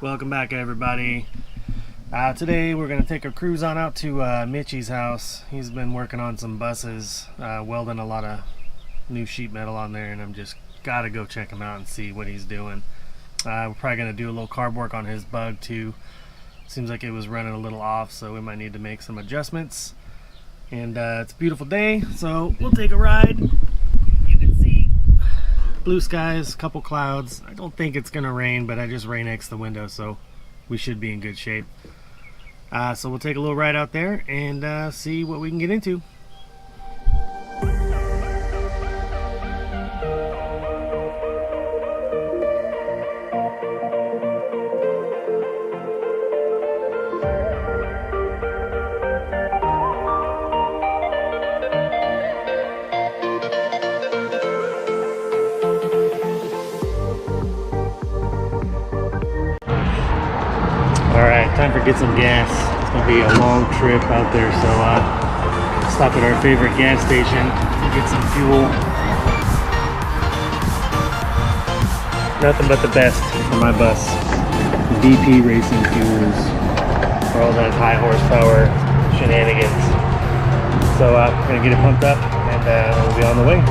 Welcome back, everybody. Today we're going to take a cruise on out to Mitch's house. He's been working on some buses, welding a lot of new sheet metal on there, and I'm just got to go check him out and see what he's doing. We're probably going to do a little carb work on his bug too. Seems like it was running a little off, so we might need to make some adjustments. And it's a beautiful day, so we'll take a ride. You can see blue skies, couple clouds. I don't think it's gonna rain, but I just right next to the window, so we should be in good shape. So we'll take a little ride out there and see what we can get into. Time for get some gas. It's gonna be a long trip out there, so stop at our favorite gas station and get some fuel. Nothing but the best for my bus. VP Racing Fuels for all that high horsepower shenanigans. So we're gonna get it pumped up and we'll be on the way.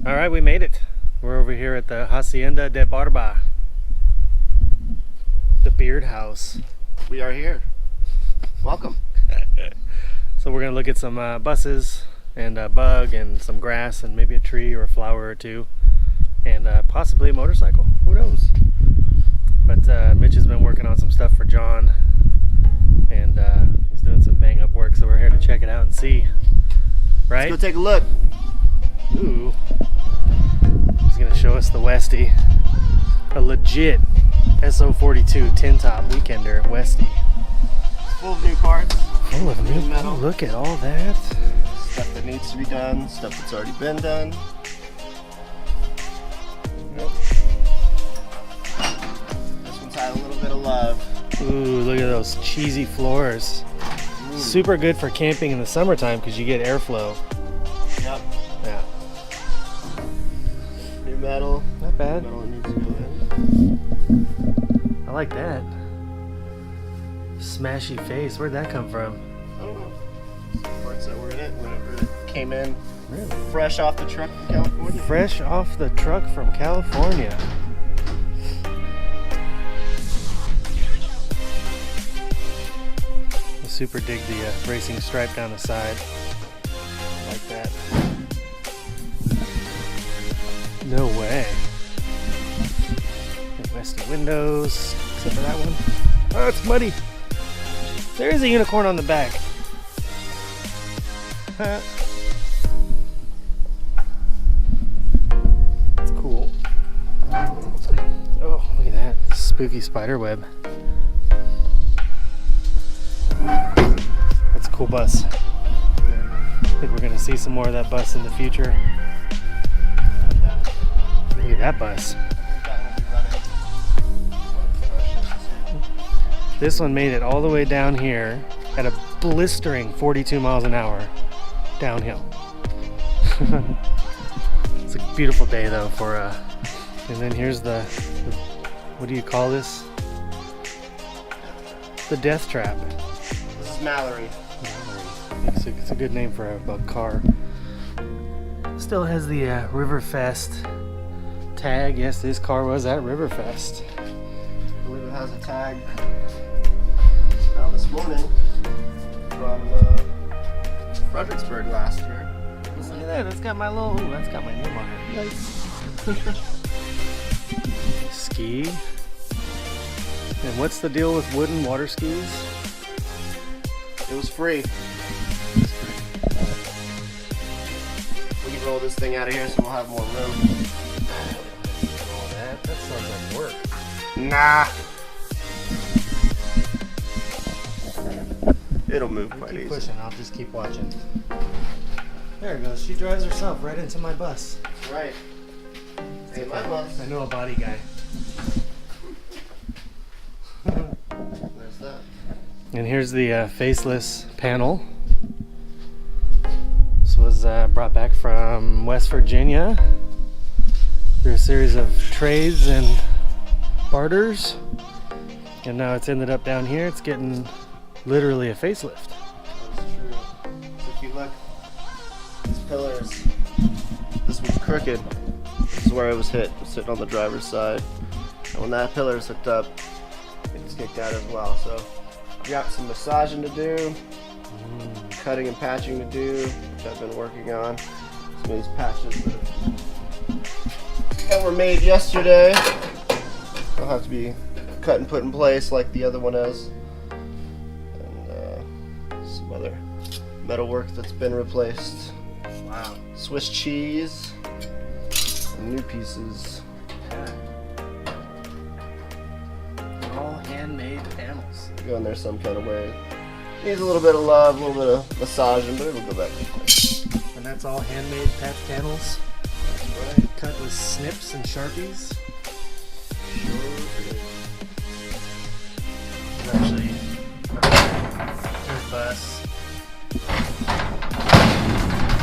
Alright, we made it. We're over here at the Hacienda de Barba, the Beard House. We are here. Welcome. So we're going to look at some buses and a bug and some grass and maybe a tree or a flower or two and possibly a motorcycle. Who knows? But Mitch has been working on some stuff for John and he's doing some bang up work, so we're here to check it out and see. Right? Let's go take a look. Ooh. He's gonna show us the Westie. A legit SO42 tin top weekender Westie. It's full of new parts. Full of new metal. Look at all that. Stuff that needs to be done, stuff that's already been done. Yep. This one's had a little bit of love. Ooh, look at those cheesy floors. Super good for camping in the summertime because you get airflow. Yep. Yeah. New metal. Not bad. Metal needs to go in. I like that. Smashy face. Where'd that come from? I don't know. Parts that were in it whenever it came in. Really? Fresh off the truck from California. Fresh off the truck from California. I super dig the racing stripe down the side. Like that. No way. Westie windows, except for that one. Oh, it's muddy. There is a unicorn on the back. That's cool. Oh, look at that. Spooky spider web. That's a cool bus. I think we're going to see some more of that bus in the future. Look at that bus. This one made it all the way down here at a blistering 42 miles an hour downhill. It's a beautiful day though for and then here's the what do you call this? The death trap. This is Mallory. It's a good name for a car. Still has the Riverfest tag. Yes, this car was at Riverfest. I believe it has a tag. Now this morning from Fredericksburg last year. Look at that. That's got my little. Ooh, that's got my name on it. Nice. Ski. And what's the deal with wooden water skis? It was free. We can roll this thing out of here so we'll have more room. All that sounds like work. Nah. It'll move quite Keep easy. pushing. I'll just keep watching. There it goes. She drives herself right into my bus. Right. Hey, my bus. I know a body guy. There's that. And here's the faceless panel. This was brought back from West Virginia through a series of trades and barters. And now it's ended up down here. It's getting literally a facelift. That's true. So if you look, these pillars, this was crooked. This is where it was hit. It was sitting on the driver's side. And when that pillar is hooked up, it's kicked out as well. So I've got some massaging to do, cutting and patching to do, which I've been working on. Some of these patches that were made yesterday, they'll have to be cut and put in place like the other one is. And some other metal work that's been replaced. Wow. Swiss cheese, and new pieces. All handmade panels. Go in there some kind of way. Needs a little bit of love, a little bit of massaging, but it'll go back in place. And that's all handmade patch panels. That's right. Cut with snips and Sharpies. It's actually good bus.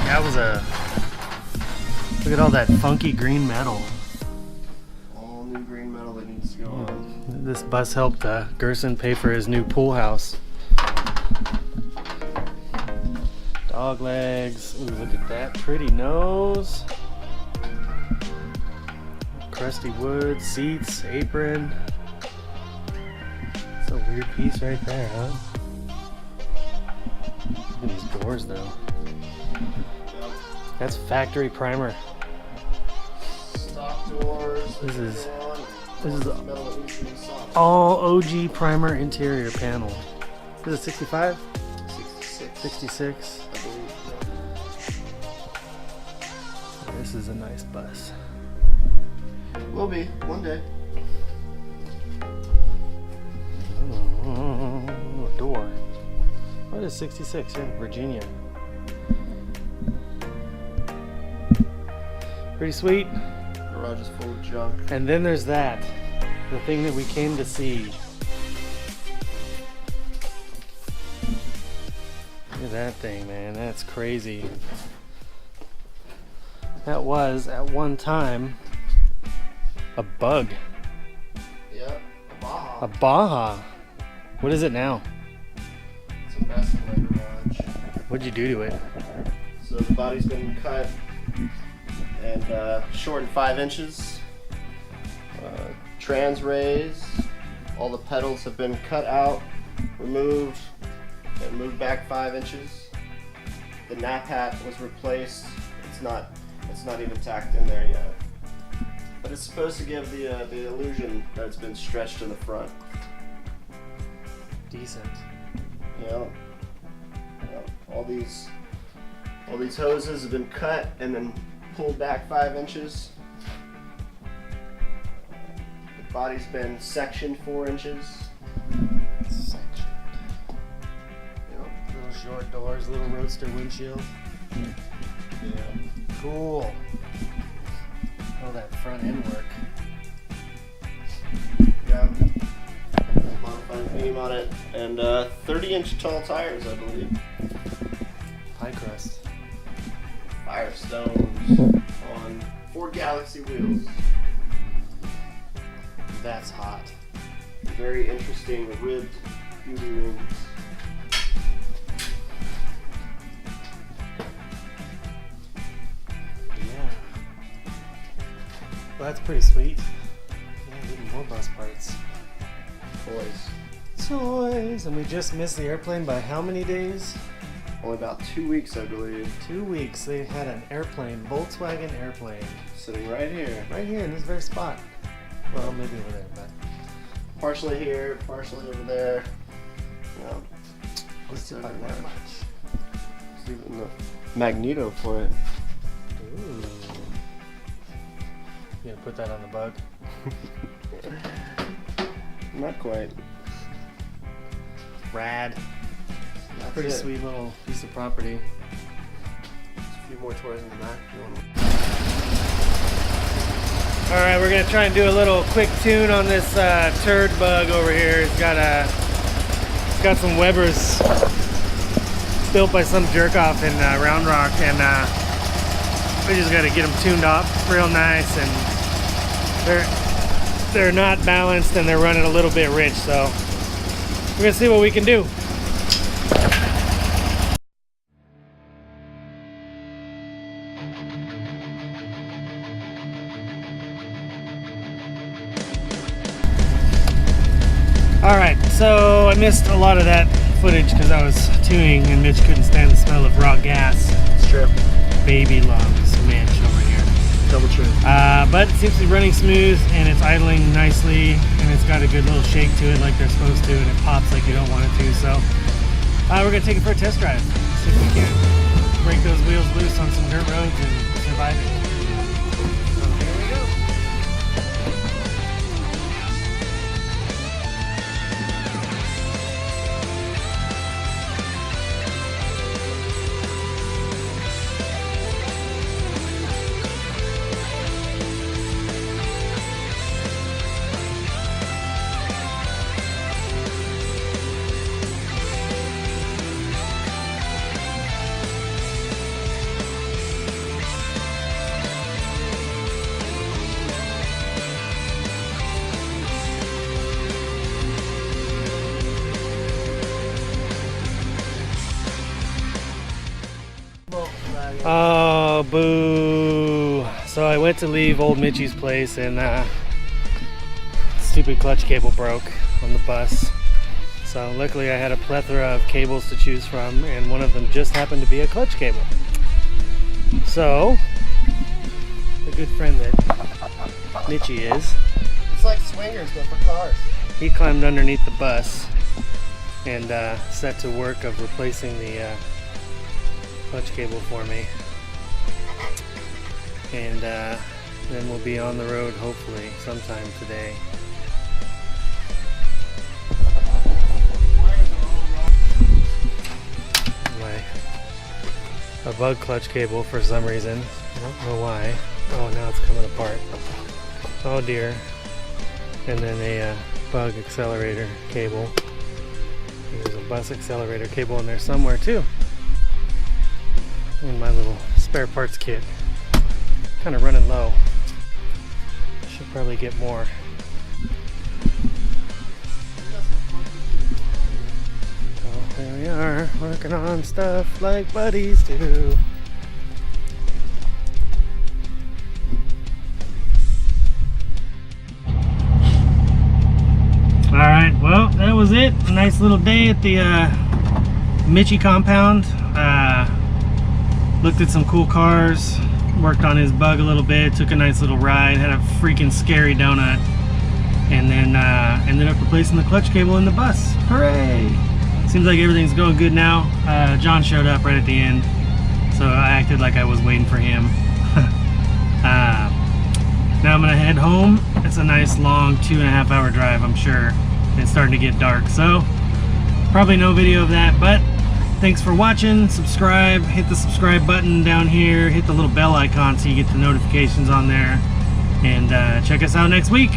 That was a look at all that funky green metal. All new green metal that needs to go on. This bus helped Gerson pay for his new pool house. Dog legs. Ooh, look at that pretty nose. Crusty wood, seats, apron. It's a weird piece right there, huh? Look at these doors though. Yep. That's factory primer. Stock doors. This is metal that needs to be soft. all OG primer interior panel. Is it 65? 66. 66? I believe. This is a nice bus. Will be one day. Oh, a door. What is 66? Yeah, Virginia. Pretty sweet. Garage is full of junk. And then there's that. The thing that we came to see. Look at that thing, man. That's crazy. That was, at one time, a bug. Yep. Baja. A Baja. What is it now? It's a mess in my garage. What'd you do to it? So the body's been cut and shortened 5 inches. Trans rays. All the pedals have been cut out, removed, and moved back 5 inches. The nap hat was replaced. It's not even tacked in there yet. But it's supposed to give the illusion that it's been stretched to the front. Decent. Yeah. All these hoses have been cut and then pulled back 5 inches. The body's been sectioned 4 inches. Section. Little short doors, little roadster windshield. Yeah. Cool. All that front end work. Yeah. modified beam on it, and 30-inch tall tires, I believe. Pie crust. Firestones on 4 Galaxy wheels. That's hot. Very interesting ribbed beauty rings. Yeah. Well, that's pretty sweet. Yeah, even more bus parts. Toys. And we just missed the airplane by how many days? Only about 2 weeks, I believe. 2 weeks. They had an airplane, Volkswagen airplane. Sitting right here. Right here in this very spot. Well, maybe over there, but. Partially here, partially over there. Yeah. Let's see if I can that much. There's even the magneto for it. Ooh. You gonna put that on the bug? Not quite. Rad. That's Pretty it. sweet little piece of property. There's a few more toys in the back if you want. Alright, we're gonna try and do a little quick tune on this turd bug over here. It's got some Webers built by some jerk off in Round Rock, and we just gotta get them tuned up real nice, and they're not balanced and they're running a little bit rich, so we're gonna see what we can do. Alright, so I missed a lot of that footage because I was tuning and Mitch couldn't stand the smell of raw gas. It's true. Baby lungs, Mitch over here. Double true. But it seems to be running smooth and it's idling nicely and it's got a good little shake to it like they're supposed to, and it pops like you don't want it to. So we're going to take it for a test drive. See if we can break those wheels loose on some dirt roads and survive it. So here we go. Oh, boo. So I went to leave old Mitchie's place and stupid clutch cable broke on the bus. So luckily I had a plethora of cables to choose from, and one of them just happened to be a clutch cable. So, the good friend that Mitchie is, It's like swingers, but for cars. he climbed underneath the bus and set to work of replacing the clutch cable for me, and then we'll be on the road hopefully sometime today. A bug clutch cable for some reason, I don't know why. Oh, now it's coming apart. Oh dear. And then a bug accelerator cable. There's a bus accelerator cable in there somewhere too. In my little spare parts kit. Kind of running low. Should probably get more. So there we are, working on stuff like buddies do. Alright, well, that was it. A nice little day at the Mitchie compound. Looked at some cool cars, worked on his bug a little bit, took a nice little ride, had a freaking scary donut, and then ended up replacing the clutch cable in the bus. Hooray! Seems like everything's going good now. John showed up right at the end, so I acted like I was waiting for him. Now I'm gonna head home. It's a nice long 2.5 hour drive, I'm sure. It's starting to get dark, so probably no video of that, but thanks for watching. Subscribe, hit the subscribe button down here, hit the little bell icon so you get the notifications on there, and check us out next week.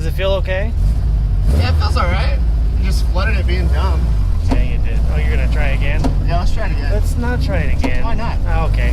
Does it feel okay? Yeah, it feels alright. You just flooded it being dumb. Yeah, you did. Oh, you're gonna try again? Yeah, let's try it again. Let's not try it again. Why not? Oh, okay.